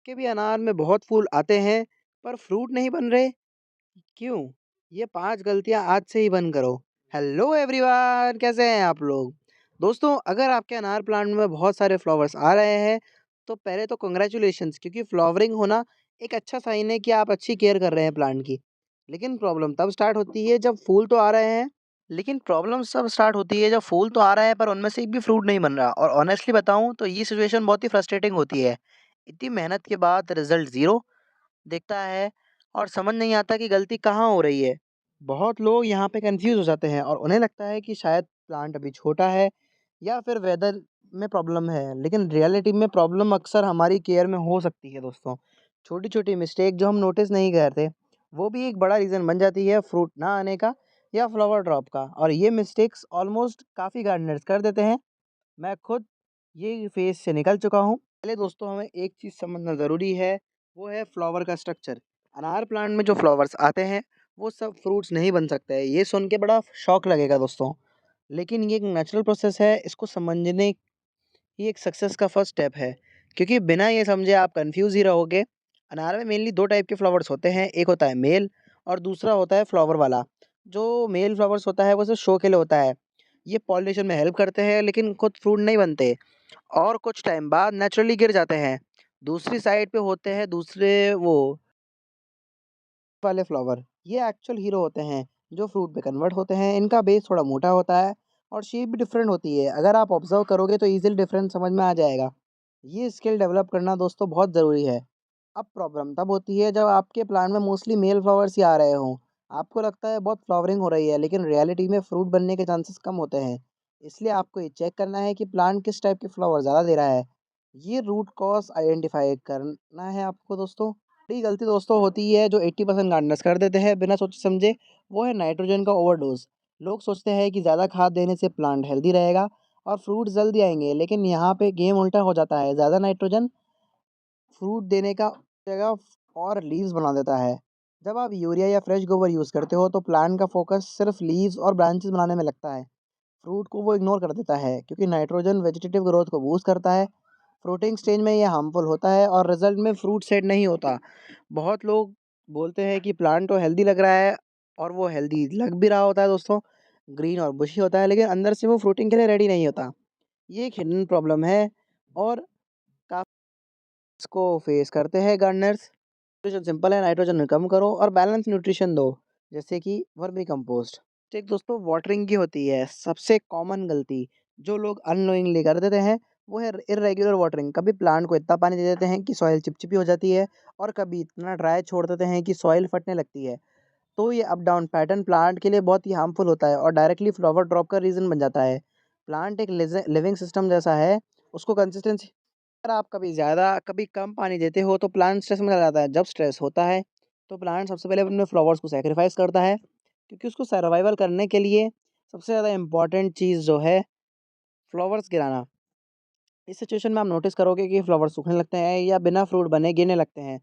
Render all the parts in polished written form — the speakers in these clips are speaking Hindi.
आपके भी अनार में बहुत फूल आते हैं, पर फ्रूट नहीं बन रहे, क्यों? ये 5 गलतियाँ आज से ही बंद करो। हेलो एवरीवन, कैसे हैं आप लोग? दोस्तों, अगर आपके अनार प्लांट में बहुत सारे फ्लावर्स आ रहे हैं, तो पहले तो कांग्रेचुलेशंस, क्योंकि फ्लावरिंग होना एक अच्छा साइन है कि आप अच्छी केयर कर रहे हैं प्लांट की। लेकिन प्रॉब्लम तब स्टार्ट होती है जब फूल तो आ रहे हैं, लेकिन प्रॉब्लम तब स्टार्ट होती है जब फूल तो आ रहे हैं पर उनमें से एक भी फ्रूट नहीं बन रहा, और ऑनेस्टली बताऊँ तो ये सिचुएशन बहुत ही फ्रस्ट्रेटिंग होती है। इतनी मेहनत के बाद रिजल्ट ज़ीरो दिखता है और समझ नहीं आता कि गलती कहाँ हो रही है। बहुत लोग यहाँ पे कंफ्यूज हो जाते हैं और उन्हें लगता है कि शायद प्लांट अभी छोटा है या फिर वेदर में प्रॉब्लम है, लेकिन रियलिटी में प्रॉब्लम अक्सर हमारी केयर में हो सकती है दोस्तों। छोटी छोटी मिस्टेक जो हम नोटिस नहीं करते, वो भी एक बड़ा रीज़न बन जाती है फ्रूट ना आने का या फ्लावर ड्रॉप का, और ये मिस्टेक्स ऑलमोस्ट काफ़ी गार्डनर्स कर देते हैं। मैं खुद ये फेज़ से निकल चुका हूँ। पहले दोस्तों हमें एक चीज़ समझना ज़रूरी है, वो है फ्लावर का स्ट्रक्चर। अनार प्लांट में जो फ्लावर्स आते हैं, वो सब फ्रूट्स नहीं बन सकते हैं। ये सुन के बड़ा शॉक लगेगा दोस्तों, लेकिन ये एक नेचुरल प्रोसेस है, इसको समझने ही एक सक्सेस का फर्स्ट स्टेप है। क्योंकि बिना ये समझे आप कन्फ्यूज़ ही रहोगे। अनार में मेनली 2 टाइप के फ्लावर्स होते हैं, एक होता है मेल और दूसरा होता है फ्लावर वाला। जो मेल फ्लावर्स होता है, वो सिर्फ़ शो के लिए होता है। ये पॉलिनेशन में हेल्प करते हैं, लेकिन खुद फ्रूट नहीं बनते और कुछ टाइम बाद नेचुरली गिर जाते हैं। दूसरी साइड पे होते हैं दूसरे वो वाले फ्लावर, ये एक्चुअल हीरो होते हैं, जो फ्रूट में कन्वर्ट होते हैं। इनका बेस थोड़ा मोटा होता है और शेप भी डिफरेंट होती है। अगर आप ऑब्जर्व करोगे तो ईज़िली डिफरेंस समझ में आ जाएगा। ये स्किल डेवलप करना दोस्तों बहुत ज़रूरी है। अब प्रॉब्लम तब होती है जब आपके प्लांट में मोस्टली मेल फ्लावर्स ही आ रहे हों। आपको लगता है बहुत फ्लावरिंग हो रही है, लेकिन रियलिटी में फ्रूट बनने के चांसेस कम होते हैं। इसलिए आपको ये चेक करना है कि प्लांट किस टाइप के फ्लावर ज़्यादा दे रहा है। ये रूट कॉज़ आइडेंटिफ़ाई करना है आपको दोस्तों। बड़ी गलती दोस्तों होती है जो 80% गार्डनर्स कर देते हैं बिना सोचे समझे, वो है नाइट्रोजन का ओवरडोज़। लोग सोचते हैं कि ज़्यादा खाद देने से प्लांट हेल्दी रहेगा और फ्रूट जल्दी आएँगे, लेकिन यहाँ पे गेम उल्टा हो जाता है। ज़्यादा नाइट्रोजन फ्रूट देने का जगह और लीव्स बना देता है। जब आप यूरिया या फ्रेश गोबर यूज़ करते हो तो प्लांट का फोकस सिर्फ लीव्स और ब्रांचेस बनाने में लगता है। फ्रूट को वो इग्नोर कर देता है, क्योंकि नाइट्रोजन वेजिटेटिव ग्रोथ को बूस्ट करता है। फ्रूटिंग स्टेज में ये हार्मफुल होता है और रिजल्ट में फ्रूट सेट नहीं होता। बहुत लोग बोलते हैं कि प्लांट तो हेल्दी लग रहा है, और वो हेल्दी लग भी रहा होता है दोस्तों, ग्रीन और बुशी होता है, लेकिन अंदर से वो फ्रूटिंग के लिए रेडी नहीं होता। ये एक हिडन प्रॉब्लम है और इसको फेस करते हैं गार्डनर्स। न्यूट्रिशन सिंपल है, नाइट्रोजन कम करो और बैलेंस न्यूट्रिशन दो, जैसे कि वर्मी कंपोस्ट। एक दोस्तों वाटरिंग की होती है सबसे कॉमन गलती जो लोग अननोइंगली कर देते हैं, वो है इरेगुलर वाटरिंग। कभी प्लांट को इतना पानी दे देते हैं कि सॉइल चिपचिपी हो जाती है, और कभी इतना ड्राई छोड़ देते हैं कि सॉइल फटने लगती है। तो ये अप डाउन पैटर्न प्लांट के लिए बहुत ही हार्मफुल होता है और डायरेक्टली फ्लावर ड्रॉप का रीज़न बन जाता है। प्लांट एक लिविंग सिस्टम जैसा है, उसको कंसिस्टेंसी, अगर आप कभी ज़्यादा कभी कम पानी देते हो तो प्लांट स्ट्रेस में चला जाता है। जब स्ट्रेस होता है तो प्लांट सबसे पहले अपने फ्लावर्स को सैक्रिफाइस करता है, क्योंकि उसको सर्वाइवल करने के लिए सबसे ज़्यादा इम्पोर्टेंट चीज़ जो है फ्लावर्स गिराना। इस सिचुएशन में आप नोटिस करोगे कि फ्लावर सूखने लगते हैं या बिना फ्रूट बने गिरने लगते हैं।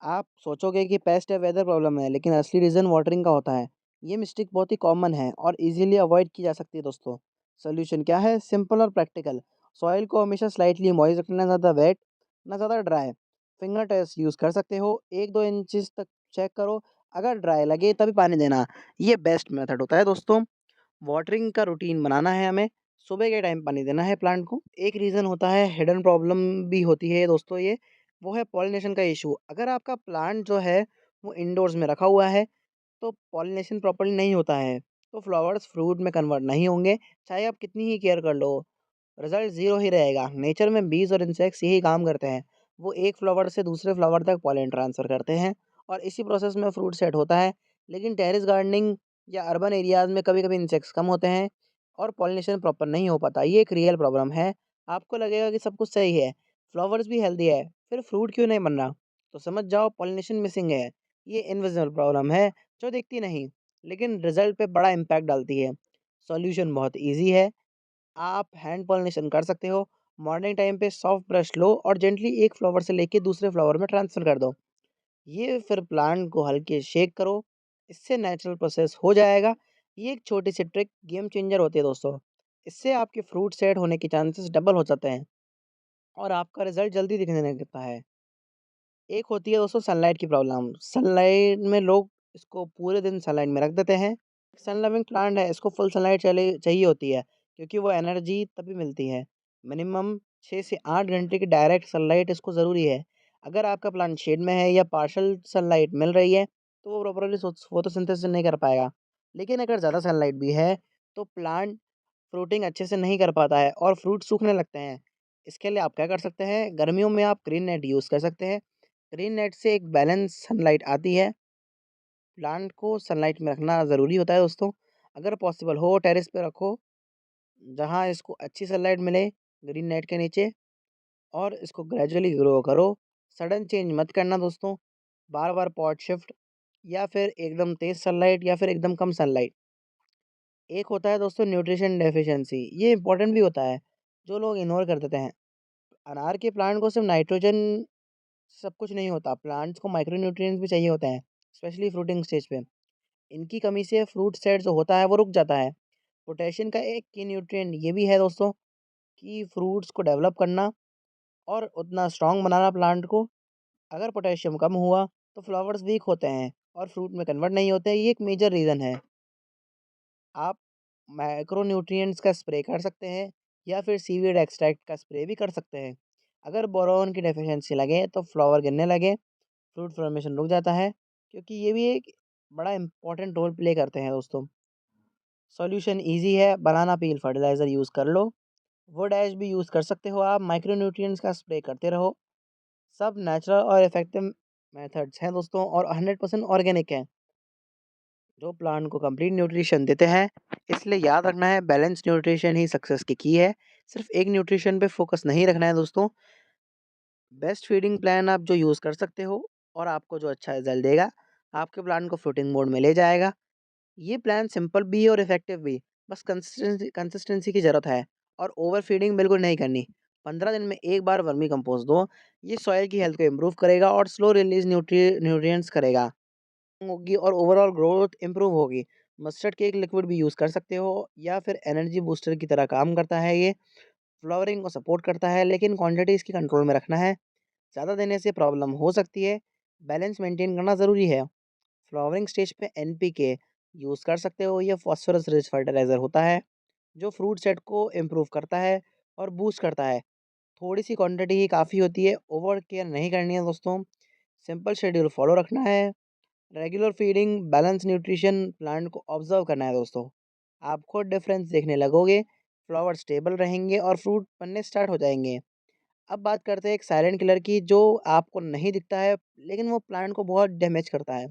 आप सोचोगे कि पेस्ट या वेदर प्रॉब्लम है, लेकिन असली रीज़न वाटरिंग का होता है। ये मिस्टेक बहुत ही कॉमन है और इजीली अवॉइड की जा सकती है दोस्तों। सॉल्यूशन क्या है? सिंपल और प्रैक्टिकल। सॉइल को हमेशा स्लाइटली मॉइस्ट रखना, ना ज़्यादा वेट ना ज़्यादा ड्राई। फिंगर टेस्ट यूज़ कर सकते हो, 1-2 इंचज़ तक चेक करो। अगर ड्राई लगे तभी पानी देना। ये बेस्ट मेथड होता है दोस्तों। वाटरिंग का रूटीन बनाना है हमें। सुबह के टाइम पानी देना है प्लांट को। एक रीज़न होता है, हिडन प्रॉब्लम भी होती है दोस्तों ये, वो है पॉलिनेशन का इशू। अगर आपका प्लांट जो है वो इंडोर्स में रखा हुआ है, तो पॉलिनेशन प्रॉपर्ली नहीं होता है, तो फ्लावर्स फ्रूट में कन्वर्ट नहीं होंगे, चाहे आप कितनी ही केयर कर लो। रिजल्ट ज़ीरो ही रहेगा। नेचर में बीज और इंसेक्ट्स यही काम करते हैं। वो एक फ्लावर से दूसरे फ्लावर तक पॉलन ट्रांसफ़र करते हैं और इसी प्रोसेस में फ्रूट सेट होता है। लेकिन टेरेस गार्डनिंग या अर्बन एरियाज़ में कभी-कभी इंसेक्ट्स कम होते हैं और पॉलिनेशन प्रॉपर नहीं हो पाता। ये एक रियल प्रॉब्लम है। आपको लगेगा कि सब कुछ सही है, फ्लावर्स भी हेल्दी है, फिर फ्रूट क्यों नहीं बन रहा? तो समझ जाओ पॉलिनेशन मिसिंग है। ये इनविजिबल प्रॉब्लम है जो दिखती नहीं, लेकिन रिजल्ट पे बड़ा इम्पैक्ट डालती है। सॉल्यूशन बहुत ईज़ी है। आप हैंड पॉलिनेशन कर सकते हो। मॉर्निंग टाइम पे सॉफ्ट ब्रश लो और जेंटली एक फ्लावर से लेके दूसरे फ्लावर में ट्रांसफ़र कर दो। ये फिर प्लांट को हल्के शेक करो, इससे नेचुरल प्रोसेस हो जाएगा। ये एक छोटी सी ट्रिक गेम चेंजर होती है दोस्तों। इससे आपके फ्रूट सेट होने के चांसेस डबल हो जाते हैं और आपका रिजल्ट जल्दी दिखने लगता है। एक होती है दोस्तों सनलाइट की प्रॉब्लम। सनलाइट में लोग इसको पूरे दिन सनलाइट में रख देते हैं। सन लविंग प्लांट है, इसको फुल सनलाइट चाहिए होती है, क्योंकि वो एनर्जी तभी मिलती है। मिनिमम 6 से 8 घंटे की डायरेक्ट सनलाइट इसको ज़रूरी है। अगर आपका प्लांट शेड में है या पार्शियल सनलाइट मिल रही है, तो वो प्रॉपर्ली फोटोसिंथेसिस नहीं कर पाएगा। लेकिन अगर ज़्यादा सनलाइट भी है, तो प्लांट फ्रूटिंग अच्छे से नहीं कर पाता है और फ्रूट सूखने लगते हैं। इसके लिए आप क्या कर सकते हैं, गर्मियों में आप ग्रीन नेट यूज़ कर सकते हैं। ग्रीन नेट से एक बैलेंस सनलाइट आती है। प्लांट को सनलाइट में रखना ज़रूरी होता है दोस्तों। अगर पॉसिबल हो टेरेस पे रखो, जहाँ इसको अच्छी सनलाइट मिले ग्रीन नेट के नीचे, और इसको ग्रेजुअली ग्रो करो। सडन चेंज मत करना दोस्तों। बार-बार पॉट शिफ्ट, या फिर एकदम तेज़ सनलाइट या फिर एकदम कम सनलाइट। एक होता है दोस्तों न्यूट्रिशन डेफिशिएंसी, ये इंपॉर्टेंट भी होता है, जो लोग इग्नोर कर देते हैं। अनार के प्लांट को सिर्फ नाइट्रोजन सब कुछ नहीं होता, प्लांट्स को माइक्रो न्यूट्रिएंट्स भी चाहिए होते हैं, स्पेशली फ्रूटिंग स्टेज पे। इनकी कमी से फ्रूट सेट जो होता है वो रुक जाता है। पोटेशियम का एक की न्यूट्रिएंट ये भी है दोस्तों, कि फ्रूट्स को डेवलप करना और उतना स्ट्रॉन्ग बनाना प्लांट को। अगर पोटेशियम कम हुआ तो फ्लावर्स वीक होते हैं और फ्रूट में कन्वर्ट नहीं होते, ये एक मेजर रीज़न है। आप माइक्रो न्यूट्रिएंट्स का स्प्रे कर सकते हैं, या फिर सीवीड एक्सट्रैक्ट का स्प्रे भी कर सकते हैं। अगर बोरोन की डेफिशिएंसी लगे तो फ्लावर गिरने लगे, फ्रूट फॉर्मेशन रुक जाता है, क्योंकि ये भी एक बड़ा इंपॉर्टेंट रोल प्ले करते हैं दोस्तों। सॉल्यूशन ईज़ी है, बनाना पील फर्टिलाइज़र यूज़ कर लो। वुड ऐश भी यूज़ कर सकते हो आप, माइक्रो न्यूट्रिएंट्स का स्प्रे करते रहो। सब नेचुरल और इफ़ेक्टिव मेथड्स हैं दोस्तों, और 100% ऑर्गेनिक हैं, जो प्लांट को कंप्लीट न्यूट्रिशन देते हैं। इसलिए याद रखना है, बैलेंस्ड न्यूट्रिशन ही सक्सेस की है। सिर्फ एक न्यूट्रिशन पे फोकस नहीं रखना है दोस्तों। बेस्ट फीडिंग प्लान आप जो यूज़ कर सकते हो, और आपको जो अच्छा रिजल्ट देगा, आपके प्लांट को फ्रूटिंग मोड में ले जाएगा। ये प्लान सिंपल भी है और इफ़ेक्टिव भी, बस कंसिस्टेंसी की ज़रूरत है, और ओवर फीडिंग बिल्कुल नहीं करनी। 15 दिन में एक बार वर्मी कंपोस्ट दो, ये सॉइल की हेल्थ को इम्प्रूव करेगा और स्लो रिलीज़ न्यूट्रिएंट्स करेगा। होगी और ओवरऑल ग्रोथ इम्प्रूव होगी। मस्टर्ड केक लिक्विड भी यूज़ कर सकते हो, या फिर एनर्जी बूस्टर की तरह काम करता है ये। फ्लावरिंग को सपोर्ट करता है, लेकिन क्वांटिटी इसकी कंट्रोल में रखना है। ज़्यादा देने से प्रॉब्लम हो सकती है, बैलेंस मेंटेन करना ज़रूरी है। फ्लावरिंग स्टेज पे एनपीके यूज़ कर सकते हो, ये फॉस्फोरस रिच फर्टिलाइज़र होता है, जो फ्रूट सेट को इम्प्रूव करता है और बूस्ट करता है। थोड़ी सी क्वांटिटी ही काफ़ी होती है, ओवर केयर नहीं करनी है दोस्तों। सिंपल शेड्यूल फॉलो रखना है, regular feeding, balance nutrition, plant को ऑब्जर्व करना है दोस्तों। आप खुद डिफरेंस देखने लगोगे, फ्लावर स्टेबल रहेंगे और फ्रूट बनने स्टार्ट हो जाएंगे। अब बात करते हैं एक साइलेंट किलर की, जो आपको नहीं दिखता है, लेकिन वो प्लांट को बहुत डैमेज करता है।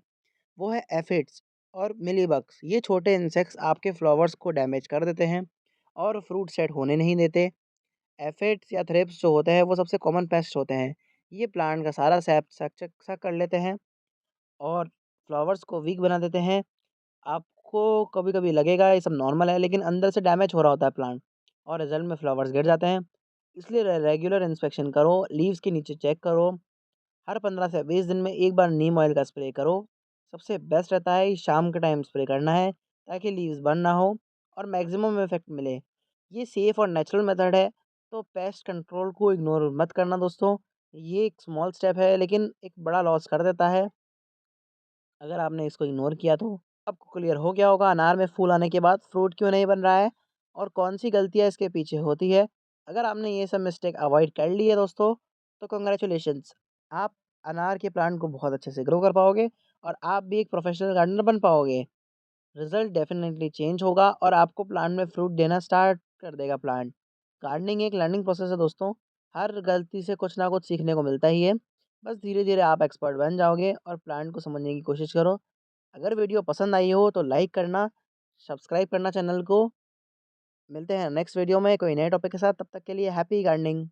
वो है एफिड्स और मिलीबग्स। ये छोटे इंसेक्ट्स आपके फ्लावर्स को डैमेज कर देते हैं और फ्रूट सेट होने नहीं देते। एफिड्स या थ्रिप्स जो होते हैं, वो सबसे कॉमन पेस्ट होते हैं। ये प्लांट का सारा सैप सक कर लेते हैं और फ्लावर्स को वीक बना देते हैं। आपको कभी-कभी लगेगा ये सब नॉर्मल है, लेकिन अंदर से डैमेज हो रहा होता है प्लांट, और रिज़ल्ट में फ्लावर्स गिर जाते हैं। इसलिए रेगुलर इंस्पेक्शन करो, लीव्स के नीचे चेक करो। हर 15 से 20 दिन में एक बार नीम ऑयल का स्प्रे करो। सबसे बेस्ट रहता है शाम के टाइम स्प्रे करना है, ताकि लीव्स बर्न ना हो और मैक्सिमम इफेक्ट मिले। ये सेफ और नेचुरल मेथड है, तो पेस्ट कंट्रोल को इग्नोर मत करना दोस्तों। ये एक स्मॉल स्टेप है, लेकिन एक बड़ा लॉस कर देता है अगर आपने इसको इग्नोर किया तो। आपको क्लियर हो गया होगा अनार में फूल आने के बाद फ्रूट क्यों नहीं बन रहा है, और कौन सी गलतियाँ इसके पीछे होती है। अगर आपने ये सब मिस्टेक अवॉइड कर ली है दोस्तों, तो कंग्रेचुलेशंस, आप अनार के प्लांट को बहुत अच्छे से ग्रो कर पाओगे, और आप भी एक प्रोफेशनल गार्डनर बन पाओगे। रिजल्ट डेफिनेटली चेंज होगा, और आपको प्लांट में फ्रूट देना स्टार्ट कर देगा प्लांट। गार्डनिंग एक लर्निंग प्रोसेस है दोस्तों। हर गलती से कुछ ना कुछ सीखने को मिलता ही है। बस धीरे धीरे आप एक्सपर्ट बन जाओगे और प्लांट को समझने की कोशिश करो। अगर वीडियो पसंद आई हो तो लाइक करना, सब्सक्राइब करना चैनल को। मिलते हैं नेक्स्ट वीडियो में कोई नए टॉपिक के साथ, तब तक के लिए हैप्पी गार्डनिंग।